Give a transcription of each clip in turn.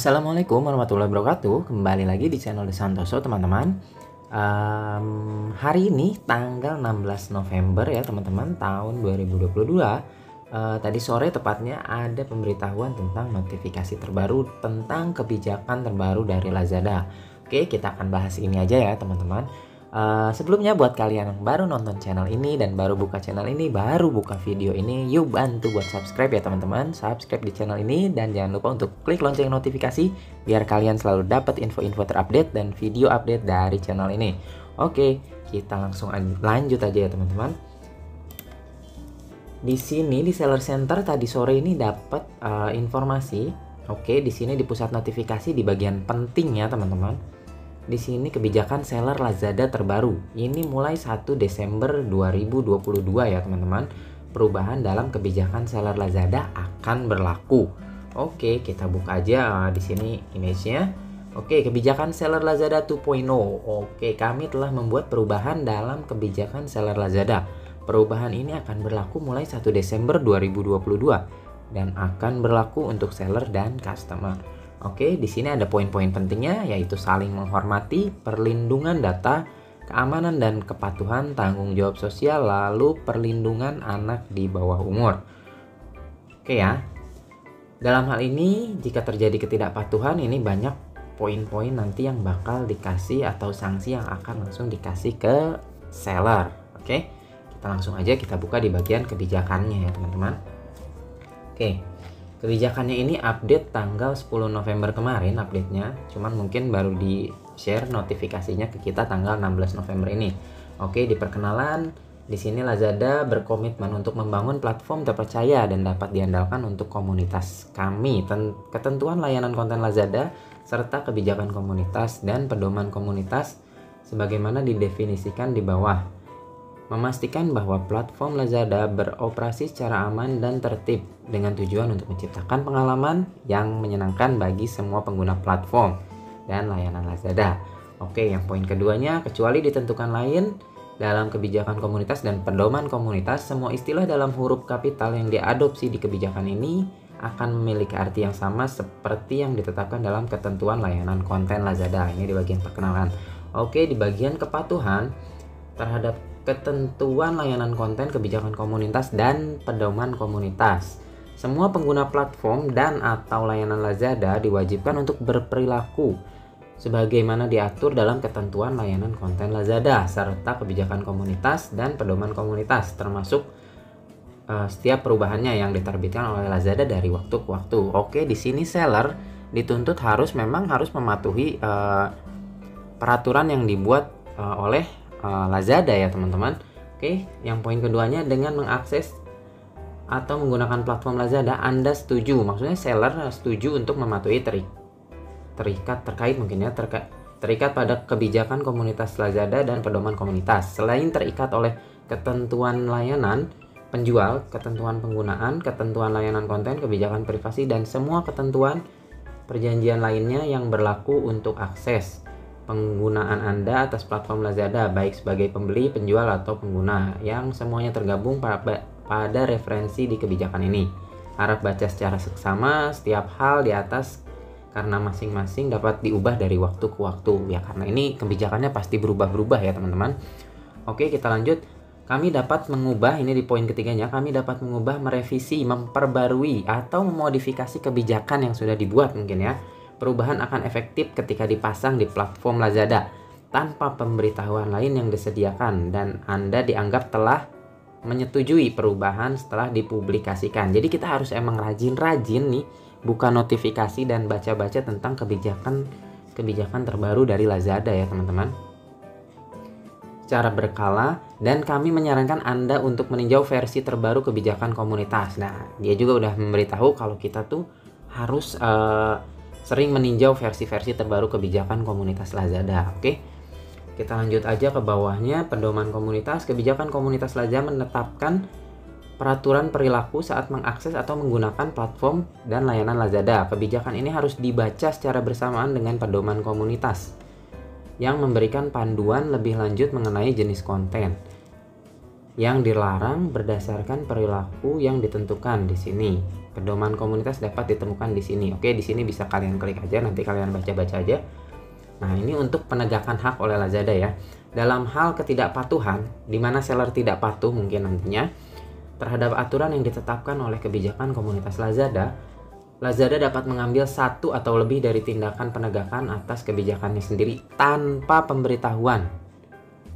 Assalamualaikum warahmatullahi wabarakatuh. Kembali lagi di channel The Santoso, teman-teman. Hari ini tanggal 16 November ya teman-teman, tahun 2022. Tadi sore tepatnya ada pemberitahuan tentang notifikasi terbaru tentang kebijakan terbaru dari Lazada. Oke, kita akan bahas ini aja ya teman-teman. Sebelumnya buat kalian yang baru nonton channel ini dan baru buka channel ini, baru buka video ini, yuk bantu buat subscribe ya teman-teman. Subscribe di channel ini dan jangan lupa untuk klik lonceng notifikasi biar kalian selalu dapat info-info terupdate dan video update dari channel ini. Oke, kita langsung lanjut aja ya teman-teman. Di sini di Seller Center tadi sore ini dapat informasi. Oke, di sini di pusat notifikasi di bagian penting ya teman-teman. Di sini kebijakan seller Lazada terbaru. Ini mulai 1 Desember 2022 ya teman-teman. Perubahan dalam kebijakan seller Lazada akan berlaku. Oke, kita buka aja di sini image-nya. Oke, kebijakan seller Lazada 2.0. Oke, kami telah membuat perubahan dalam kebijakan seller Lazada. Perubahan ini akan berlaku mulai 1 Desember 2022 dan akan berlaku untuk seller dan customer. Oke, di sini ada poin-poin pentingnya, yaitu saling menghormati, perlindungan data, keamanan dan kepatuhan, tanggung jawab sosial, lalu perlindungan anak di bawah umur. Oke ya, dalam hal ini jika terjadi ketidakpatuhan, ini banyak poin-poin nanti yang bakal dikasih atau sanksi yang akan langsung dikasih ke seller. Oke, kita langsung aja kita buka di bagian kebijakannya ya teman-teman. Oke. Kebijakannya ini update tanggal 10 November kemarin update-nya, cuman mungkin baru di share notifikasinya ke kita tanggal 16 November ini. Oke, di perkenalan di sini Lazada berkomitmen untuk membangun platform terpercaya dan dapat diandalkan untuk komunitas kami. Ketentuan layanan konten Lazada serta kebijakan komunitas dan pedoman komunitas sebagaimana didefinisikan di bawah. Memastikan bahwa platform Lazada beroperasi secara aman dan tertib dengan tujuan untuk menciptakan pengalaman yang menyenangkan bagi semua pengguna platform dan layanan Lazada. Oke, yang poin keduanya, kecuali ditentukan lain dalam kebijakan komunitas dan pedoman komunitas, semua istilah dalam huruf kapital yang diadopsi di kebijakan ini akan memiliki arti yang sama seperti yang ditetapkan dalam ketentuan layanan konten Lazada. Ini di bagian perkenalan. Oke, di bagian kepatuhan terhadap ketentuan layanan konten, kebijakan komunitas dan pedoman komunitas. Semua pengguna platform dan atau layanan Lazada diwajibkan untuk berperilaku sebagaimana diatur dalam ketentuan layanan konten Lazada serta kebijakan komunitas dan pedoman komunitas, termasuk setiap perubahannya yang diterbitkan oleh Lazada dari waktu ke waktu. Oke, di sini seller dituntut memang harus mematuhi peraturan yang dibuat oleh Lazada ya teman-teman. Oke, yang poin keduanya, dengan mengakses atau menggunakan platform Lazada Anda setuju, maksudnya seller setuju untuk mematuhi terikat pada kebijakan komunitas Lazada dan pedoman komunitas. Selain terikat oleh ketentuan layanan penjual, ketentuan penggunaan, ketentuan layanan konten, kebijakan privasi dan semua ketentuan perjanjian lainnya yang berlaku untuk akses penggunaan Anda atas platform Lazada, baik sebagai pembeli, penjual, atau pengguna, yang semuanya tergabung pada referensi di kebijakan ini. Harap baca secara seksama setiap hal di atas karena masing-masing dapat diubah dari waktu ke waktu. Ya, karena ini kebijakannya pasti berubah-berubah ya teman-teman. Oke, kita lanjut. Kami dapat mengubah, ini di poin ketiganya, kami dapat mengubah, merevisi, memperbarui, atau memodifikasi kebijakan yang sudah dibuat mungkin ya. Perubahan akan efektif ketika dipasang di platform Lazada tanpa pemberitahuan lain yang disediakan dan Anda dianggap telah menyetujui perubahan setelah dipublikasikan. Jadi kita harus emang rajin-rajin nih buka notifikasi dan baca-baca tentang kebijakan terbaru dari Lazada ya teman-teman. Secara berkala, dan kami menyarankan Anda untuk meninjau versi terbaru kebijakan komunitas. Nah, dia juga udah memberitahu kalau kita tuh harus sering meninjau versi-versi terbaru kebijakan komunitas Lazada. Oke, kita lanjut aja ke bawahnya. Pedoman komunitas. Kebijakan komunitas Lazada menetapkan peraturan perilaku saat mengakses atau menggunakan platform dan layanan Lazada. Kebijakan ini harus dibaca secara bersamaan dengan pedoman komunitas yang memberikan panduan lebih lanjut mengenai jenis konten yang dilarang berdasarkan perilaku yang ditentukan di sini. Pedoman komunitas dapat ditemukan di sini. Oke, di sini bisa kalian klik aja, nanti kalian baca-baca aja. Nah, ini untuk penegakan hak oleh Lazada ya. Dalam hal ketidakpatuhan, di mana seller tidak patuh mungkin nantinya terhadap aturan yang ditetapkan oleh kebijakan komunitas Lazada, Lazada dapat mengambil satu atau lebih dari tindakan penegakan atas kebijakannya sendiri tanpa pemberitahuan.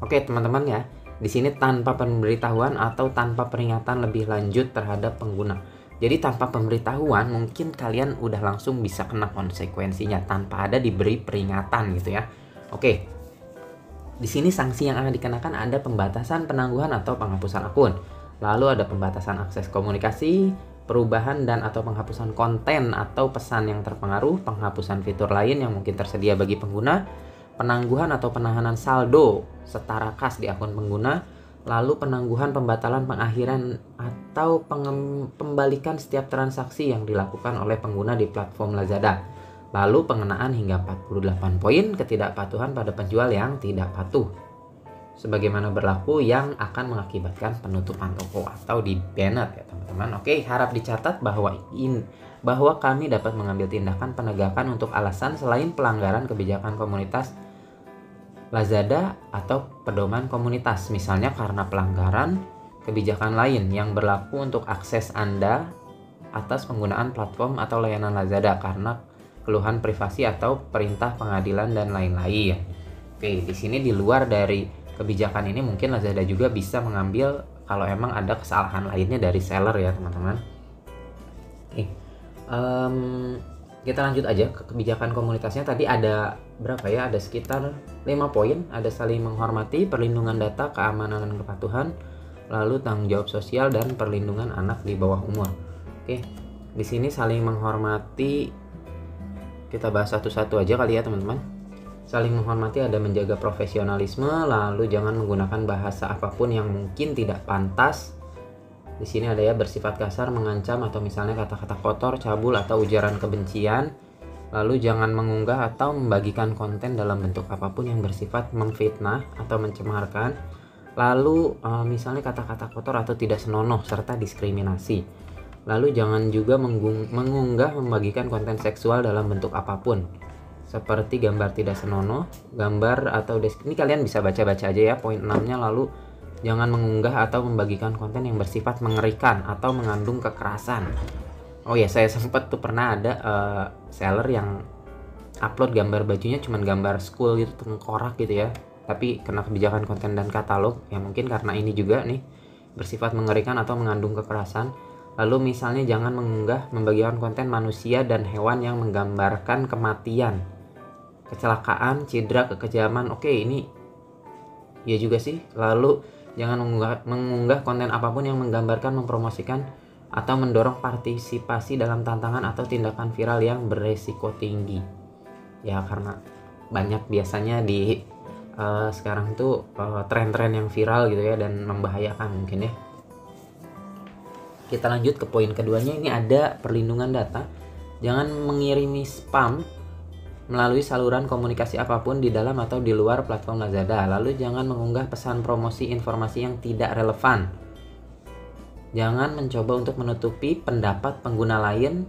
Oke, teman-teman ya. Di sini tanpa pemberitahuan atau tanpa peringatan lebih lanjut terhadap pengguna. Jadi tanpa pemberitahuan mungkin kalian udah langsung bisa kena konsekuensinya tanpa ada diberi peringatan gitu ya. Oke. Di sini sanksi yang akan dikenakan ada pembatasan penangguhan atau penghapusan akun. Lalu ada pembatasan akses komunikasi, perubahan dan atau penghapusan konten atau pesan yang terpengaruh, penghapusan fitur lain yang mungkin tersedia bagi pengguna, penangguhan atau penahanan saldo setara kas di akun pengguna, lalu penangguhan, pembatalan, pengakhiran atau pembalikan setiap transaksi yang dilakukan oleh pengguna di platform Lazada. Lalu pengenaan hingga 48 poin ketidakpatuhan pada penjual yang tidak patuh, sebagaimana berlaku yang akan mengakibatkan penutupan toko atau di banned ya teman-teman. Oke, harap dicatat bahwa kami dapat mengambil tindakan penegakan untuk alasan selain pelanggaran kebijakan komunitas Lazada atau pedoman komunitas, misalnya karena pelanggaran kebijakan lain yang berlaku untuk akses Anda atas penggunaan platform atau layanan Lazada karena keluhan privasi atau perintah pengadilan dan lain-lain. Oke, di sini di luar dari kebijakan ini mungkin Lazada juga bisa mengambil kalau emang ada kesalahan lainnya dari seller ya teman-teman. Oke, kita lanjut aja ke kebijakan komunitasnya. Tadi ada berapa ya? Ada sekitar 5 poin. Ada saling menghormati, perlindungan data, keamanan dan kepatuhan, lalu tanggung jawab sosial dan perlindungan anak di bawah umur. Oke, di sini saling menghormati kita bahas satu-satu aja kali ya teman-teman. Saling menghormati ada menjaga profesionalisme, lalu jangan menggunakan bahasa apapun yang mungkin tidak pantas. Di sini ada ya bersifat kasar, mengancam atau misalnya kata-kata kotor, cabul atau ujaran kebencian. Lalu jangan mengunggah atau membagikan konten dalam bentuk apapun yang bersifat memfitnah atau mencemarkan. Lalu misalnya kata-kata kotor atau tidak senonoh serta diskriminasi. Lalu jangan juga mengunggah membagikan konten seksual dalam bentuk apapun, seperti gambar tidak senonoh, gambar atau ini kalian bisa baca-baca aja ya poin 6-nya. Lalu jangan mengunggah atau membagikan konten yang bersifat mengerikan atau mengandung kekerasan. Oh ya, saya sempat tuh pernah ada seller yang upload gambar bajunya cuman gambar school gitu, tengkorak gitu ya, tapi kena kebijakan konten dan katalog ya, mungkin karena ini juga nih bersifat mengerikan atau mengandung kekerasan. Lalu misalnya jangan mengunggah membagikan konten manusia dan hewan yang menggambarkan kematian, kecelakaan, cedera, kekejaman. Oke, ini ya juga sih. Lalu jangan mengunggah konten apapun yang menggambarkan, mempromosikan atau mendorong partisipasi dalam tantangan atau tindakan viral yang beresiko tinggi. Ya karena banyak biasanya di sekarang tuh tren-tren yang viral gitu ya dan membahayakan mungkin ya. Kita lanjut ke poin keduanya, ini ada perlindungan data. Jangan mengirimi spam melalui saluran komunikasi apapun di dalam atau di luar platform Lazada. Lalu jangan mengunggah pesan promosi informasi yang tidak relevan. Jangan mencoba untuk menutupi pendapat pengguna lain,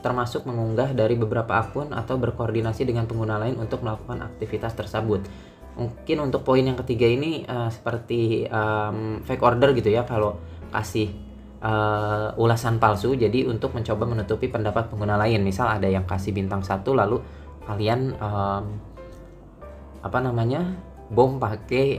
termasuk mengunggah dari beberapa akun atau berkoordinasi dengan pengguna lain untuk melakukan aktivitas tersebut. Mungkin untuk poin yang ketiga ini seperti fake order gitu ya, kalau kasih ulasan palsu, jadi untuk mencoba menutupi pendapat pengguna lain. Misal ada yang kasih bintang 1 lalu kalian bom pakai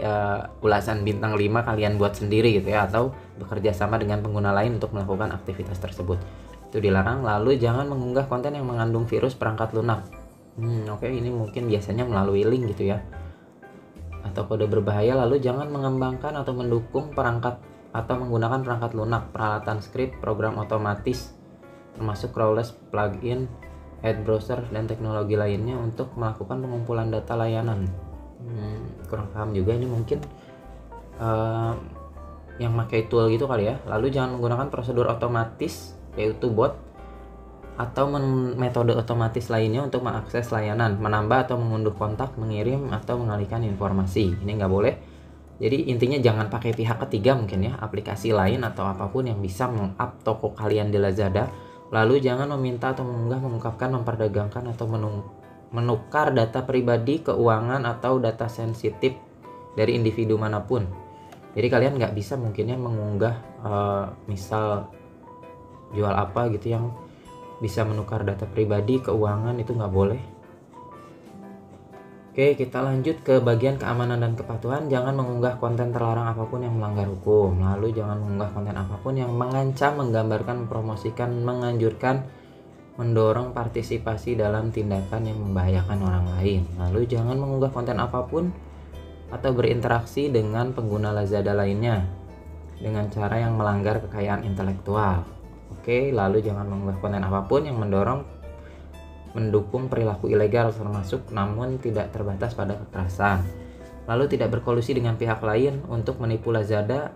ulasan bintang 5 kalian buat sendiri gitu ya, atau bekerja sama dengan pengguna lain untuk melakukan aktivitas tersebut, itu dilarang. Lalu jangan mengunggah konten yang mengandung virus perangkat lunak. Oke, ini mungkin biasanya melalui link gitu ya, atau kode berbahaya. Lalu jangan mengembangkan atau mendukung perangkat atau menggunakan perangkat lunak, peralatan script, program otomatis, termasuk crawlers, plugin, ad browser, dan teknologi lainnya untuk melakukan pengumpulan data layanan. Kurang paham juga ini, mungkin yang pakai tool gitu kali ya. Lalu jangan menggunakan prosedur otomatis yaitu bot atau metode otomatis lainnya untuk mengakses layanan, menambah atau mengunduh kontak, mengirim atau mengalihkan informasi. Ini nggak boleh. Jadi intinya jangan pakai pihak ketiga mungkin ya, aplikasi lain atau apapun yang bisa meng-up toko kalian di Lazada Lalu jangan meminta atau mengunggah, mengungkapkan, memperdagangkan atau menukar data pribadi, keuangan atau data sensitif dari individu manapun. Jadi kalian nggak bisa mungkinnya mengunggah misal jual apa gitu yang bisa menukar data pribadi, keuangan, itu nggak boleh. Oke, kita lanjut ke bagian keamanan dan kepatuhan. Jangan mengunggah konten terlarang apapun yang melanggar hukum. Lalu jangan mengunggah konten apapun yang mengancam, menggambarkan, mempromosikan, menganjurkan, mendorong partisipasi dalam tindakan yang membahayakan orang lain. Lalu jangan mengunggah konten apapun atau berinteraksi dengan pengguna Lazada lainnya dengan cara yang melanggar kekayaan intelektual. Oke, lalu jangan mengunggah konten apapun yang mendukung perilaku ilegal termasuk namun tidak terbatas pada kekerasan. Lalu tidak berkolusi dengan pihak lain untuk menipu Lazada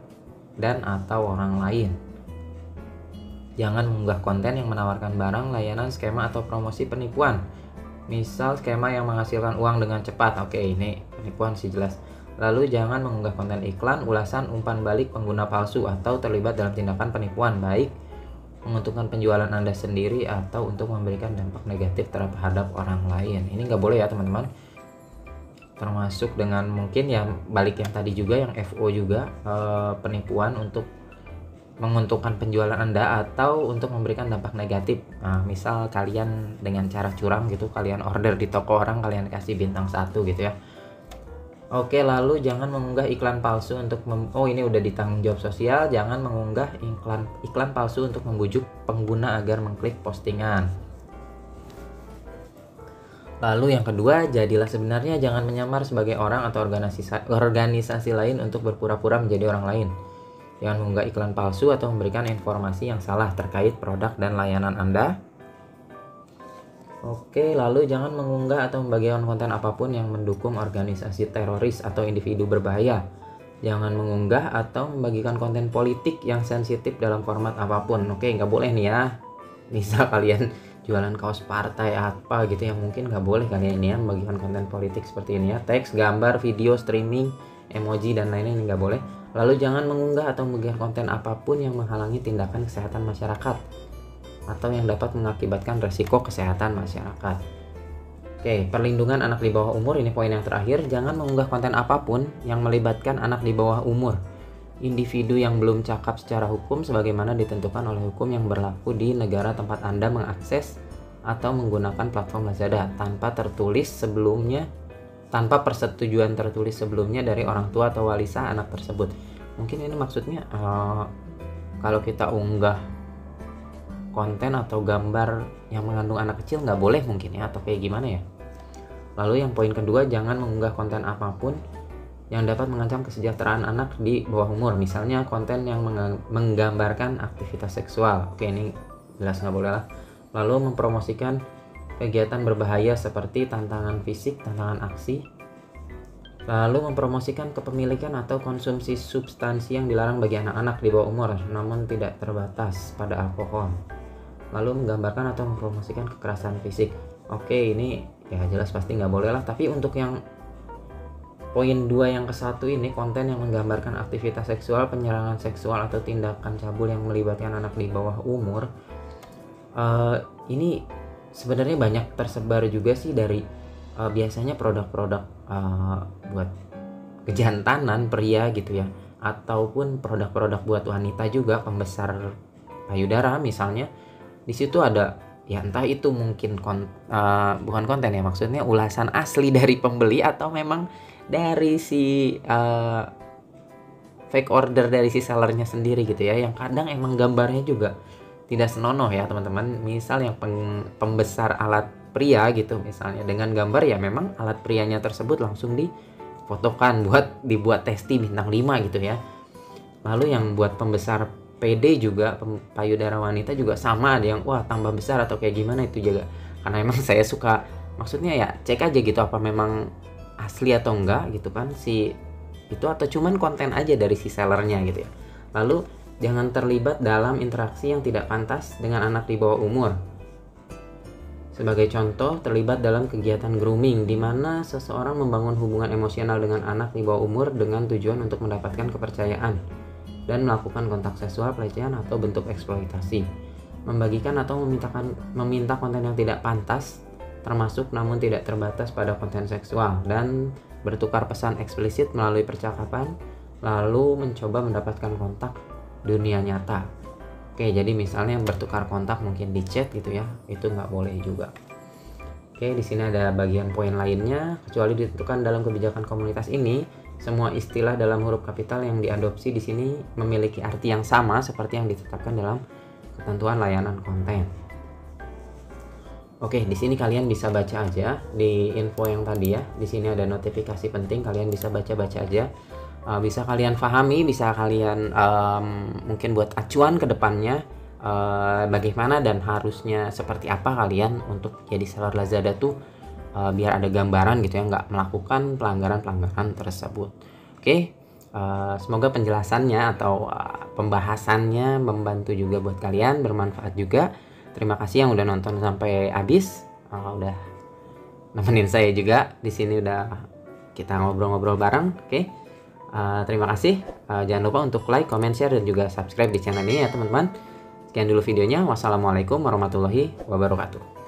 dan atau orang lain. Jangan mengunggah konten yang menawarkan barang, layanan, skema atau promosi penipuan. Misal skema yang menghasilkan uang dengan cepat. Oke, ini penipuan sih jelas. Lalu jangan mengunggah konten iklan, ulasan, umpan balik pengguna palsu atau terlibat dalam tindakan penipuan, baik menguntungkan penjualan Anda sendiri atau untuk memberikan dampak negatif terhadap orang lain. Ini nggak boleh ya teman-teman. Termasuk dengan mungkin ya balik yang tadi juga, yang FO juga, penipuan untuk menguntungkan penjualan Anda atau untuk memberikan dampak negatif. Nah, misal kalian dengan cara curang gitu, kalian order di toko orang, kalian kasih bintang 1 gitu ya. Oke, lalu jangan mengunggah iklan palsu untuk ini udah di tanggung jawab sosial. Jangan mengunggah iklan palsu untuk membujuk pengguna agar mengklik postingan. Lalu yang kedua, jadilah sebenarnya, jangan menyamar sebagai orang atau organisasi lain untuk berpura-pura menjadi orang lain. Jangan mengunggah iklan palsu atau memberikan informasi yang salah terkait produk dan layanan Anda. Oke, lalu jangan mengunggah atau membagikan konten apapun yang mendukung organisasi teroris atau individu berbahaya. Jangan mengunggah atau membagikan konten politik yang sensitif dalam format apapun. Oke, nggak boleh nih ya. Misal kalian jualan kaos partai apa gitu yang mungkin nggak boleh kalian ini ya membagikan konten politik seperti ini ya. Teks, gambar, video, streaming, emoji, dan lainnya ini nggak boleh. Lalu jangan mengunggah atau membagikan konten apapun yang menghalangi tindakan kesehatan masyarakat atau yang dapat mengakibatkan resiko kesehatan masyarakat. Oke, perlindungan anak di bawah umur, ini poin yang terakhir. Jangan mengunggah konten apapun yang melibatkan anak di bawah umur, individu yang belum cakap secara hukum sebagaimana ditentukan oleh hukum yang berlaku di negara tempat Anda mengakses atau menggunakan platform Lazada tanpa persetujuan tertulis sebelumnya dari orang tua atau wali sah anak tersebut. Mungkin ini maksudnya kalau kita unggah konten atau gambar yang mengandung anak kecil nggak boleh mungkin ya, atau kayak gimana ya. Lalu yang poin kedua, jangan mengunggah konten apapun yang dapat mengancam kesejahteraan anak di bawah umur, misalnya konten yang menggambarkan aktivitas seksual. Oke, ini jelas nggak boleh lah. Lalu mempromosikan kegiatan berbahaya seperti tantangan fisik, tantangan aksi. Lalu mempromosikan kepemilikan atau konsumsi substansi yang dilarang bagi anak-anak di bawah umur namun tidak terbatas pada alkohol. Lalu menggambarkan atau mempromosikan kekerasan fisik. Oke, ini ya jelas pasti nggak boleh lah. Tapi untuk yang poin 2 yang ke-1 ini, konten yang menggambarkan aktivitas seksual, penyerangan seksual atau tindakan cabul yang melibatkan anak di bawah umur, ini sebenarnya banyak tersebar juga sih dari biasanya produk-produk buat kejantanan pria gitu ya, ataupun produk-produk buat wanita juga, pembesar payudara misalnya. Di situ ada ya entah itu mungkin bukan konten ya, maksudnya ulasan asli dari pembeli atau memang dari si fake order dari si sellernya sendiri gitu ya, yang kadang emang gambarnya juga tidak senonoh ya teman-teman. Misal yang pembesar alat pria gitu misalnya, dengan gambar ya memang alat prianya tersebut langsung difotokan dibuat testi bintang 5 gitu ya. Lalu yang buat pembesar PD juga, payudara wanita juga sama, ada yang wah tambah besar atau kayak gimana itu juga. Karena emang saya suka, maksudnya ya cek aja gitu apa memang asli atau enggak gitu kan si itu, atau cuman konten aja dari si sellernya gitu ya. Lalu jangan terlibat dalam interaksi yang tidak pantas dengan anak di bawah umur. Sebagai contoh, terlibat dalam kegiatan grooming di mana seseorang membangun hubungan emosional dengan anak di bawah umur dengan tujuan untuk mendapatkan kepercayaan dan melakukan kontak seksual, pelecehan atau bentuk eksploitasi. membagikan atau meminta konten yang tidak pantas, termasuk namun tidak terbatas pada konten seksual, dan bertukar pesan eksplisit melalui percakapan, lalu mencoba mendapatkan kontak dunia nyata. Oke, jadi misalnya bertukar kontak mungkin di chat gitu ya, itu nggak boleh juga. Oke, di sini ada bagian poin lainnya. Kecuali ditentukan dalam kebijakan komunitas ini, semua istilah dalam huruf kapital yang diadopsi di sini memiliki arti yang sama seperti yang ditetapkan dalam ketentuan layanan konten. Oke, di sini kalian bisa baca aja di info yang tadi ya. Di sini ada notifikasi penting, kalian bisa baca-baca aja. Bisa kalian pahami, bisa kalian mungkin buat acuan ke depannya, bagaimana dan harusnya seperti apa kalian untuk jadi seller Lazada tuh, biar ada gambaran gitu ya, nggak melakukan pelanggaran-pelanggaran tersebut. Oke, semoga penjelasannya atau pembahasannya membantu juga buat kalian, bermanfaat juga. Terima kasih yang udah nonton sampai habis, udah nemenin saya juga di sini, udah kita ngobrol-ngobrol bareng. Oke, terima kasih. Jangan lupa untuk like, comment, share, dan juga subscribe di channel ini ya teman-teman. Sekian dulu videonya. Wassalamualaikum warahmatullahi wabarakatuh.